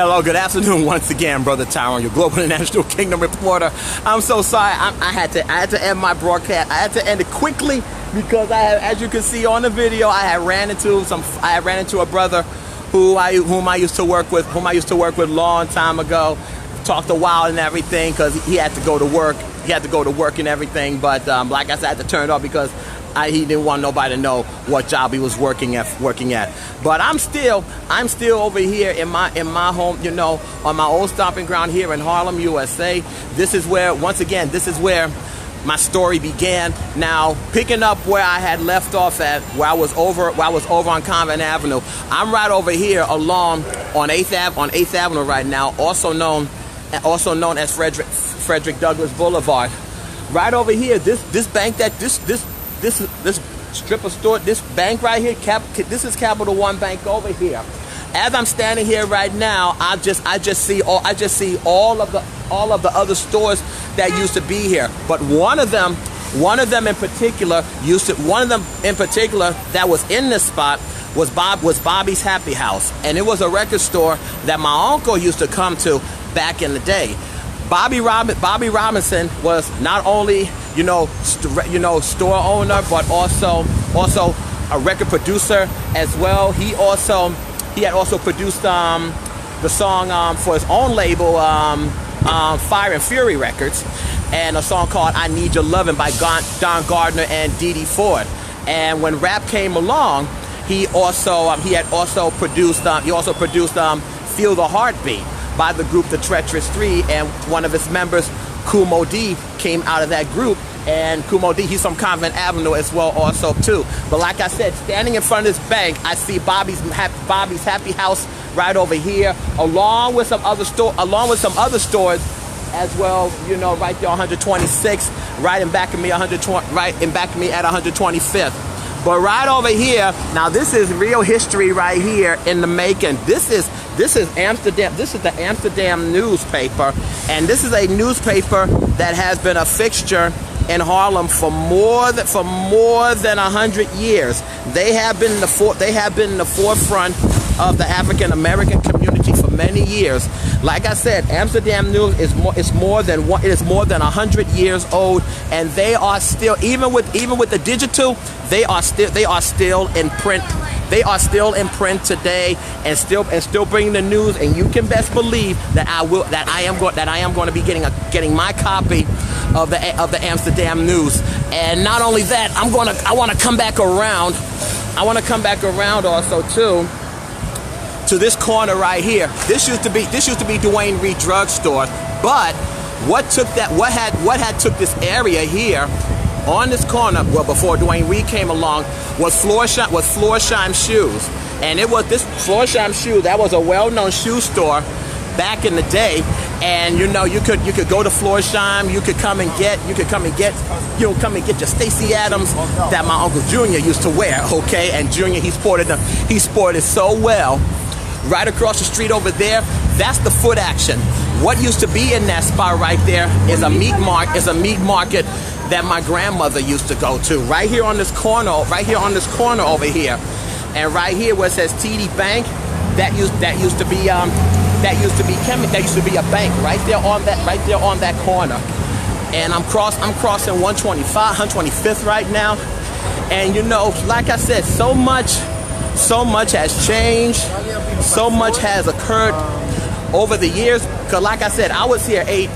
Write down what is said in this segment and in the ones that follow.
Hello, good afternoon once again, Brother Tyrone, your global international kingdom reporter. I'm so sorry. I had to end my broadcast. I had to end it quickly because as you can see on the video, I ran into a brother whom I used to work with a long time ago. Talked a while and everything because he had to go to work. He had to go to work and everything, but like I said, I had to turn it off because he didn't want nobody to know what job he was working at. But I'm still over here in my home, on my old stomping ground here in Harlem, USA. This is where, once again, this is where my story began. Now, picking up where I had left off at, where I was over on Convent Avenue. I'm right over here along on 8th Avenue right now, also known as Frederick Douglass Boulevard. Right over here, this strip of store, this bank right here, this is Capital One Bank over here. As I'm standing here right now, I just see all of the other stores that used to be here. But one of them in particular that was in this spot was Bobby's Happy House, and it was a record store that my uncle used to come to back in the day. Bobby Robinson was not only store owner, but also a record producer as well. He had also produced the song for his own label, Fire and Fury Records, and a song called "I Need Your Lovin'" by Don Gardner and Dee Dee Ford. And when rap came along, he also produced "Feel the Heartbeat" by the group The Treacherous Three, and one of its members, Kumo D, came out of that group. And Kumo D, he's from Convent Avenue as well also too. But like I said, standing in front of this bank, I see Bobby's Happy House right over here, along with some other stores as well, right there on 126, right in back of me at 125th. But right over here, now this is real history right here in the making. This is Amsterdam. This is the Amsterdam newspaper, and this is a newspaper that has been a fixture in Harlem for more than 100 years. They have been in the forefront of the African American community for many years. Like I said, Amsterdam News is more than 100 years old, and they are still, even with the digital, they are still in print. They are still in print today, and still bringing the news. And you can best believe that I am going to be getting my copy of the Amsterdam News. And not only that, I want to come back around. I want to come back around also too to this corner right here. This used to be Dwayne Reed Drug Store, but what had took this area here on this corner, well, before Dwayne Reed came along, was Florsheim Shoes. And it was this Florsheim Shoe that was a well-known shoe store back in the day. And you could go to Florsheim, you could come and get your Stacey Adams that my Uncle Junior used to wear, okay? And Junior, he sported it so well. Right across the street over there, that's the Foot Action. What used to be in that spot right there is a meat market that my grandmother used to go to. Right here on this corner over here. And right here where it says TD Bank, that used to be a bank right there on that corner. And I'm crossing 125th right now. And like I said, so much has changed, so much has occurred over the years. Because like I said, I was here 8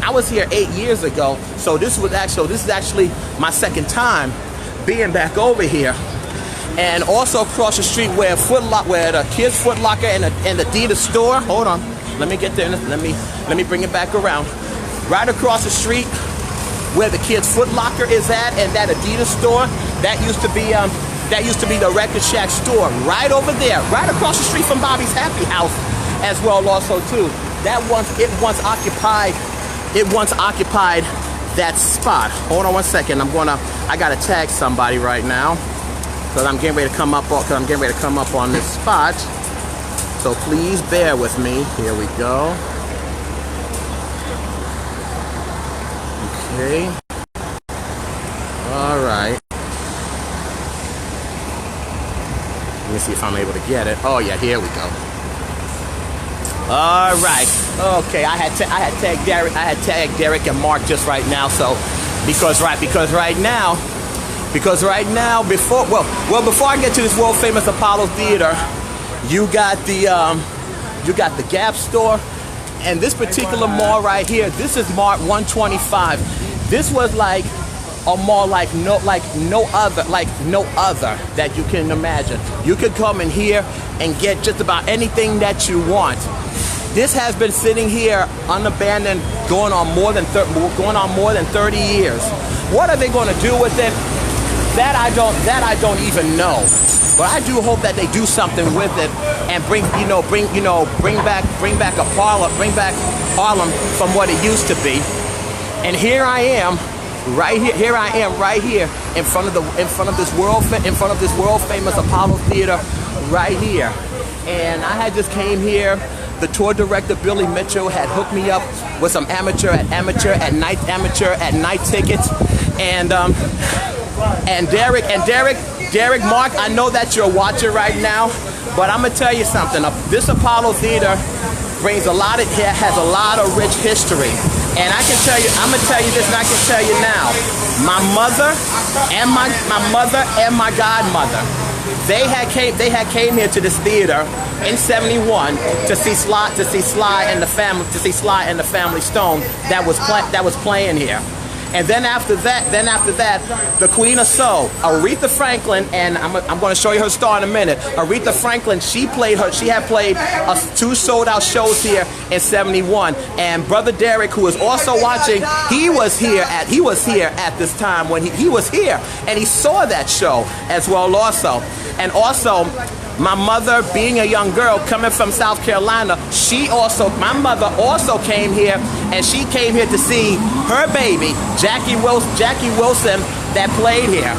years ago. So this is actually my second time being back over here. And also across the street where the Kids Foot Locker and the Adidas store. Hold on, let me get there. Let me bring it back around. Right across the street where the Kids Foot Locker is at, and that Adidas store, that used to be the Record Shack store right over there, right across the street from Bobby's Happy House as well also too. It once occupied that spot. Hold on one second. I gotta tag somebody right now because I'm getting ready to come up on this spot. So please bear with me. Here we go. Okay. All right. Let me see if I'm able to get it. Oh yeah, here we go. All right. Okay. I had tagged Derek and Mark just right now. So because right now before I get to this world famous Apollo Theater, you got the Gap store, and this particular mall right here. This is Mart 125. This was like a mall like no other that you can imagine. You could come in here and get just about anything that you want. This has been sitting here unabandoned, going on more than 30 years. What are they going to do with it? That I don't even know. But I do hope that they do something with it and bring back Harlem from what it used to be. And here I am right here in front of this world famous Apollo Theater right here. And I had just came here. The tour director Billy Mitchell had hooked me up with some amateur at night tickets, and Derek, Mark, I know that you're watching right now, but I'm gonna tell you something. This Apollo Theater has a lot of rich history, and I'm gonna tell you this, and I can tell you now. My mother and my godmother, they had came here to this theater in '71 to see Sly and the Family Stone that was playing here. And then after that, the Queen of Soul, Aretha Franklin, and I'm going to show you her star in a minute. Aretha Franklin, she had played 2 sold-out shows here in '71. And Brother Derek, who is also watching, he was here at this time when he was here, and he saw that show as well also. And also, my mother, being a young girl coming from South Carolina, my mother also came here, and she came here to see her baby, Jackie Wilson, that played here.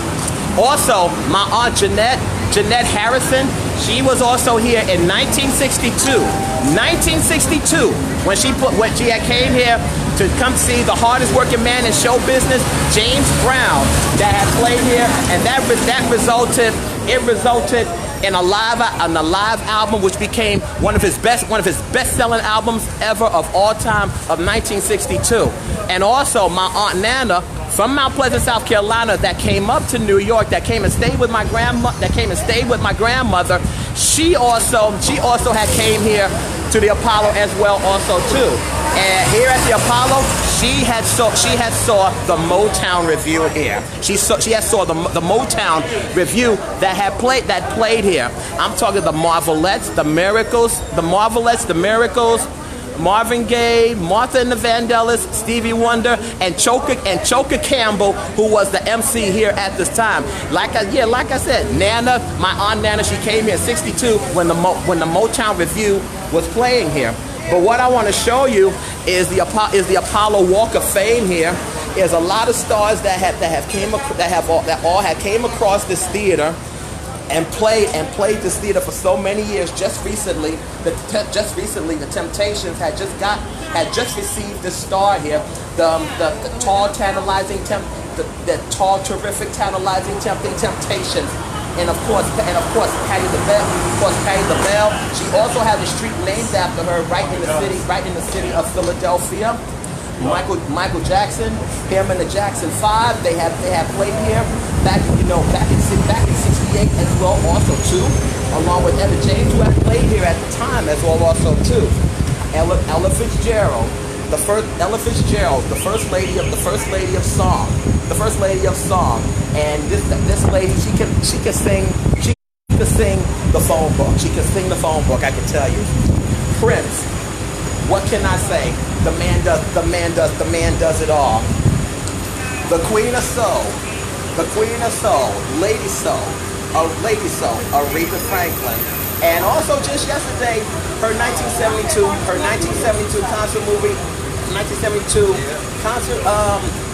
Also, my aunt Jeanette Harrison, she was also here in 1962. 1962, when she had came here to come see the hardest working man in show business, James Brown, that had played here, and that resulted in a live album, which became one of his best-selling albums ever of all time of 1962. And also my Aunt Nana from Mount Pleasant, South Carolina, that came up to New York, that came and stayed with my grandmother. She also had came here to the Apollo as well also too. And here at the Apollo, she had saw the Motown review here. She had saw the Motown review that played here. I'm talking the Marvelettes, the Miracles, Marvin Gaye, Martha and the Vandellas, Stevie Wonder, and Choker Campbell, who was the MC here at this time. Like I said, Nana, my Aunt Nana, she came here in '62 when the Motown review was playing here. But what I want to show you is the Apollo Walk of Fame here. There's a lot of stars that all had came across this theater and played this theater for so many years. Just recently, the Temptations had just received this star here. The tall, tantalizing terrific, tantalizing, tempting Temptations. And of course, Patti LaBelle. She also has a street named after her right in the city of Philadelphia. Michael Jackson, him and the Jackson 5, they have played here back in '68 as well also too, along with Etta James, who had played here at the time as well also too. Ella Fitzgerald, the first lady of song. And this lady, she can sing the phone book. She can sing the phone book, I can tell you. Prince, what can I say? The man does it all. The Queen of Soul, Lady Soul, Aretha Franklin. And also just yesterday, her 1972 concert movie, 1972 concert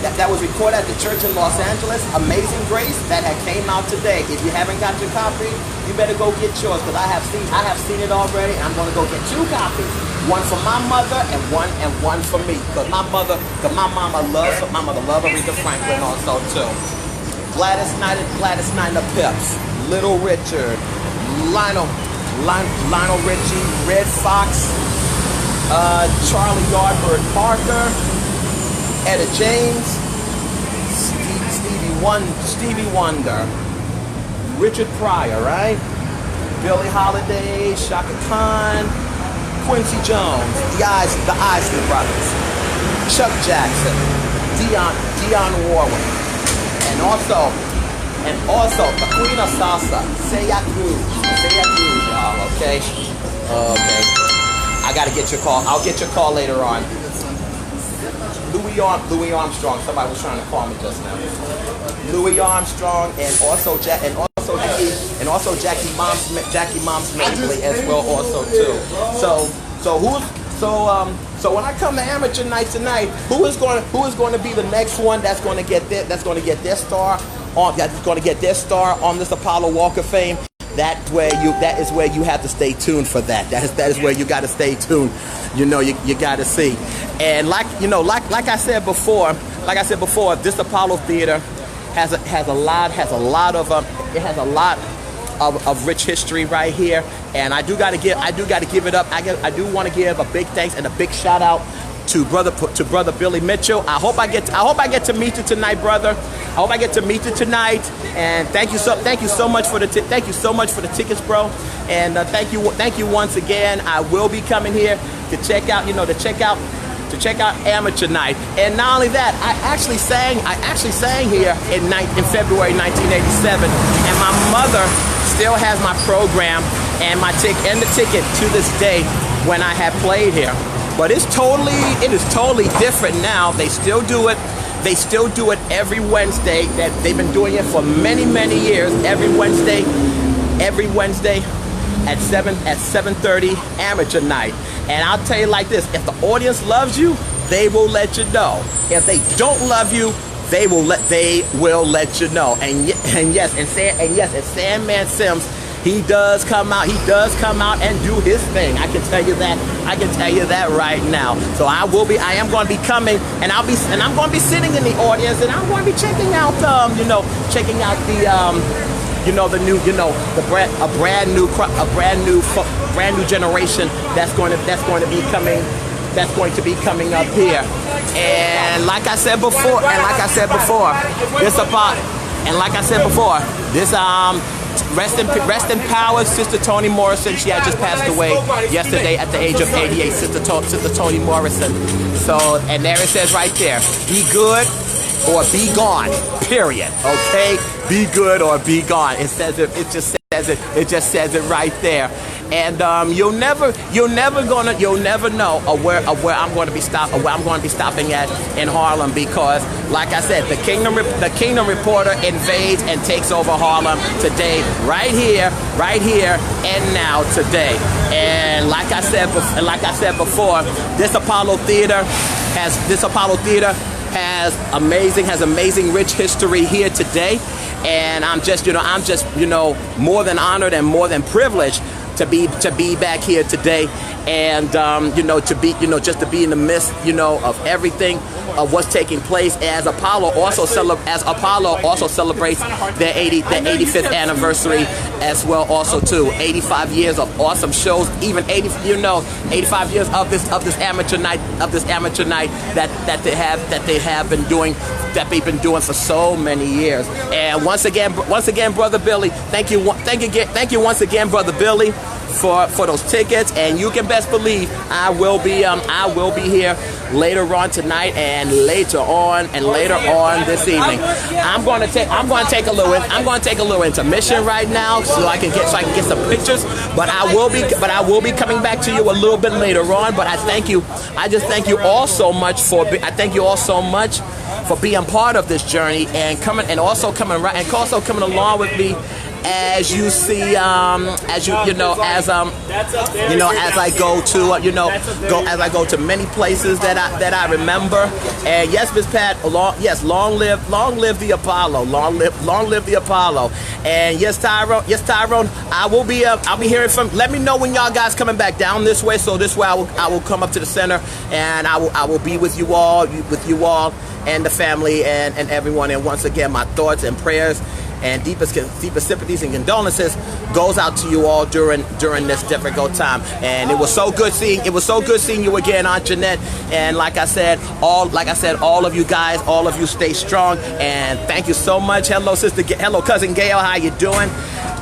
that was recorded at the church in Los Angeles, Amazing Grace, that had came out today. If you haven't got your copy, you better go get yours, because I have seen it already. I'm going to go get 2 copies, one for my mother and one for me, because my mother loves Aretha Franklin also too. Gladys Knight and the Pips, Little Richard, Lionel Richie, Red Fox, Charlie Yardbird Parker, Etta James, Stevie Wonder, Richard Pryor, right? Billie Holiday, Shaka Khan, Quincy Jones, the Isley Brothers, Chuck Jackson, Dionne Warwick, and also the Queen of Salsa, Celia Cruz, y'all. Okay. I gotta get your call. I'll get your call later on. Louis Armstrong. Somebody was trying to call me just now. Louis Armstrong, and also Jackie Mom's Mabley as well also too. So when I come to Amateur Night tonight, who is going to be the next one that's going to get their star on this Apollo Walk of Fame? That is where you have to stay tuned for that. That is where you got to stay tuned. You got to see. And like I said before, this Apollo Theater has a lot of rich history right here, and I do got to give it up. I do want to give a big thanks and a big shout out to brother Billy Mitchell. I hope I get to meet you tonight, brother. I hope I get to meet you tonight. And thank you so much for the tickets, bro. And thank you once again. I will be coming here to check out Amateur Night. And not only that, I actually sang here in February 1987, and my mother still has my program and the ticket to this day when I have played here. But it is totally different now. They still do it. They still do it every Wednesday. That they've been doing it for many years. Every Wednesday at 7:30 Amateur Night. And I'll tell you like this: if the audience loves you, they will let you know. If they don't love you, they will let you know. And yes, Sandman Sims, he does come out and do his thing. I can tell you that right now. So I am going to be coming, and I'm going to be sitting in the audience, and I'm going to be checking out a brand new generation that's going to be coming up here. And like I said before, this rest in power, Sister Toni Morrison. She had just passed away yesterday at the age of 88. Sister Toni Morrison. So, and there it says right there, be good or be gone. Period. Okay, be good or be gone. It says it. It just says it right there. And you'll never know where I'm going to be stopping at in Harlem, because, like I said, the Kingdom Reporter invades and takes over Harlem today, right here and now today. And like I said before, this Apollo Theater has amazing rich history here today. And I'm just more than honored and more than privileged to be back here today, and to be in the midst of everything of what's taking place, as Apollo also celebrates their 85th anniversary as well also too. 85 years of awesome shows, even 85 years of this amateur night that they've been doing for so many years. And once again, Brother Billy, thank you once again, Brother Billy, for those tickets. And you can best believe I will be here later on tonight and later on this evening. I'm going to take a little intermission right now so I can get some pictures. But I will be coming back to you a little bit later on. But I just thank you all so much for being part of this journey and coming along with me, as you see, as I go to many places that I remember. And yes, Miss Pat, long live the Apollo, long live the Apollo. And yes, Tyrone, I'll be hearing from. Let me know when y'all guys coming back down this way. So this way I will come up to the center, and I will be with you all and the family and everyone. And once again, my thoughts and prayers and deepest sympathies and condolences goes out to you all during this difficult time. And it was so good seeing you again, Aunt Jeanette. And like I said, all of you guys, all of you stay strong, and thank you so much. Hello, cousin Gail, how you doing?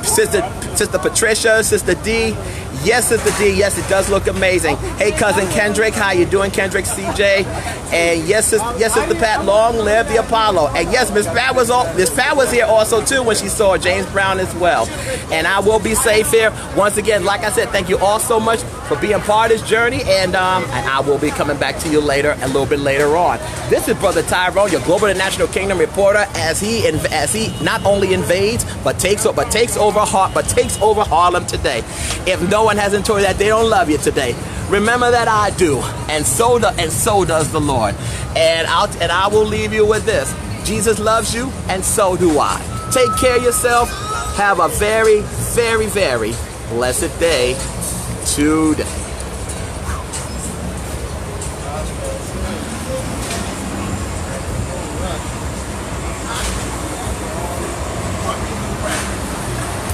Sister Patricia, Sister D. Yes, Sister D, yes, it does look amazing. Hey, cousin Kendrick, how you doing, Kendrick CJ? And yes, Sister Pat, long live the Apollo. And yes, Miss Pat was here also too when she saw James Brown as well. And I will be safe here. Once again, like I said, thank you all so much for being part of this journey, and I will be coming back to you later, a little bit later on. This is Brother Tyrone, your Global International Kingdom reporter, as he not only invades but takes over Harlem today. If no one hasn't told you that they don't love you today, remember that I do, and so does the Lord. And I will leave you with this: Jesus loves you, and so do I. Take care of yourself. Have a very, very, very blessed day today.